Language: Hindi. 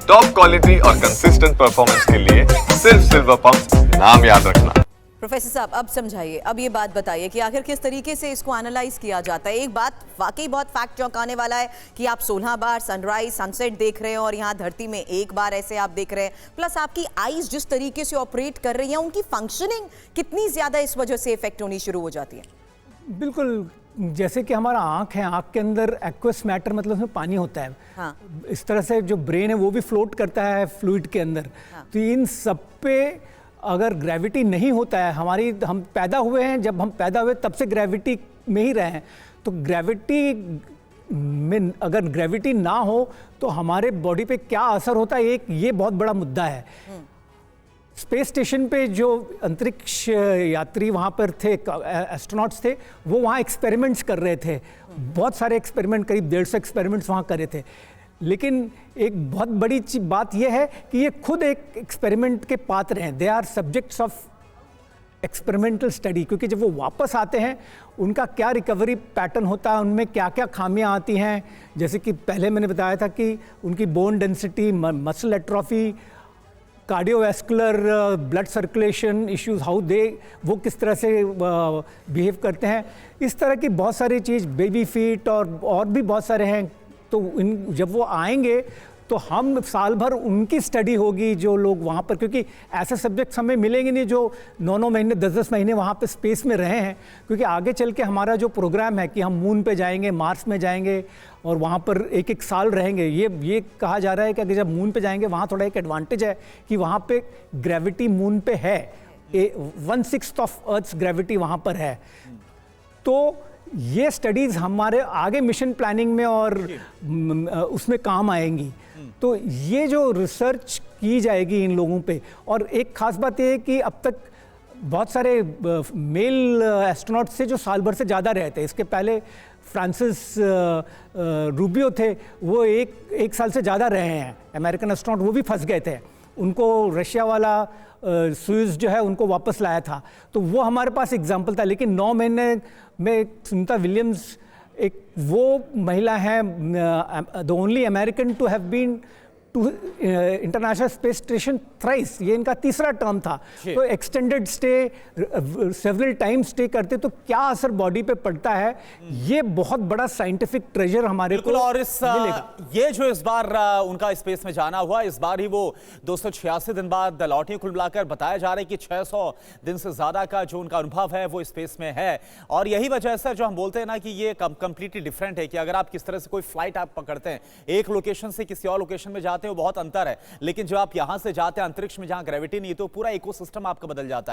टॉप क्वालिटी और कंसिस्टेंट परफॉर्मेंस के लिए सिर्फ सिल्वर पंप नाम याद रखना। प्रोफेसर साहब अब समझाइए, अब ये बात बताइए कि आखिर किस तरीके से इसको एनालाइज किया जाता है। एक बात वाकई बहुत फैक्ट चौंकाने वाला है कि आप 16 बार सनराइज सनसेट देख रहे हैं और यहाँ धरती में एक बार ऐसे आप देख रहे हैं, प्लस आपकी आईज जिस तरीके से ऑपरेट कर रही हैं उनकी फंक्शनिंग कितनी ज्यादा इस वजह से इफेक्ट होनी शुरू हो जाती है। बिल्कुल, जैसे कि हमारा आँख है, आँख के अंदर एक्वस मैटर मतलब उसमें पानी होता है। हाँ। इस तरह से जो ब्रेन है वो भी फ्लोट करता है फ्लूइड के अंदर। हाँ। तो इन सब पे अगर ग्रेविटी नहीं होता है, हम पैदा हुए हैं, जब हम पैदा हुए तब से ग्रेविटी में ही रहे हैं, तो ग्रेविटी में अगर ग्रेविटी ना हो तो हमारे बॉडी पे क्या असर होता है, ये बहुत बड़ा मुद्दा है। स्पेस स्टेशन पे जो अंतरिक्ष यात्री वहाँ पर थे, एस्ट्रोनॉट्स थे, वो वहाँ एक्सपेरिमेंट्स कर रहे थे। बहुत सारे एक्सपेरिमेंट, करीब 150 एक्सपेरिमेंट्स वहाँ कर रहे थे। लेकिन एक बहुत बड़ी बात यह है कि ये खुद एक एक्सपेरिमेंट के पात्र हैं। They are subjects of experimental study, क्योंकि जब वो वापस आते हैं उनका क्या रिकवरी पैटर्न होता है, उनमें क्या क्या खामियां आती हैं। जैसे कि पहले मैंने बताया था कि उनकी bone density, muscle atrophy, cardiovascular, blood circulation issues, वो किस तरह से बिहेव करते हैं। इस तरह की बहुत सारी चीज़, बेबी फीट और भी बहुत सारे हैं। तो जब वो आएंगे तो हम साल भर उनकी स्टडी होगी, जो लोग वहाँ पर, क्योंकि ऐसे सब्जेक्ट्स हमें मिलेंगे नहीं जो 9-9 महीने 10-10 महीने वहाँ पे स्पेस में रहे हैं। क्योंकि आगे चल के हमारा जो प्रोग्राम है कि हम मून पे जाएंगे, मार्स में जाएंगे और वहाँ पर एक साल रहेंगे। ये कहा जा रहा है कि अगर जब मून पे जाएंगे वहाँ थोड़ा एक एडवांटेज है कि वहाँ पे ग्रेविटी मून पे है, 1/6 ऑफ अर्थ्स ग्रेविटी वहाँ पर है। तो ये स्टडीज़ हमारे आगे मिशन प्लानिंग में और उसमें काम आएंगी। तो ये जो रिसर्च की जाएगी इन लोगों पे, और एक ख़ास बात ये है कि अब तक बहुत सारे मेल एस्ट्रोनॉट्स थे जो साल भर से ज़्यादा रहे थे। इसके पहले फ्रांसिस रूबियो थे, वो एक साल से ज़्यादा रहे हैं अमेरिकन एस्ट्रोनॉट, वो भी फंस गए थे। उनको रशिया वाला सुइस जो है उनको वापस लाया था। तो वो हमारे पास एग्जाम्पल था। लेकिन 9 महीने में सुनीता विलियम्स एक वो महिला है, the only American to have been to international space station thrice, ये इनका तीसरा टर्म था। तो extended stay, several time stay करते तो क्या असर बॉडी पे पड़ता है, ये बहुत बड़ा साइंटिफिक ट्रेजर हमारे को और ये जो इस बार उनका स्पेस में जाना हुआ, इस बार ही वो 286 दिन बाद लौटे। कुल मिलाकर बताया जा रहा है कि 600 दिन से ज्यादा का जो उनका अनुभव है वो स्पेस में है। और यही वजह से जो हम बोलते हैं ना कि ये कंप्लीटली डिफरेंट है, कि अगर आप किस तरह से कोई फ्लाइट आप पकड़ते हैं, एक लोकेशन से किसी और लोकेशन में जाते हैं, वो बहुत अंतर है। लेकिन जब आप यहां से जाते हैं अंतरिक्ष में जहां ग्रेविटी नहीं है, तो पूरा इकोसिस्टम आपका बदल जाता है।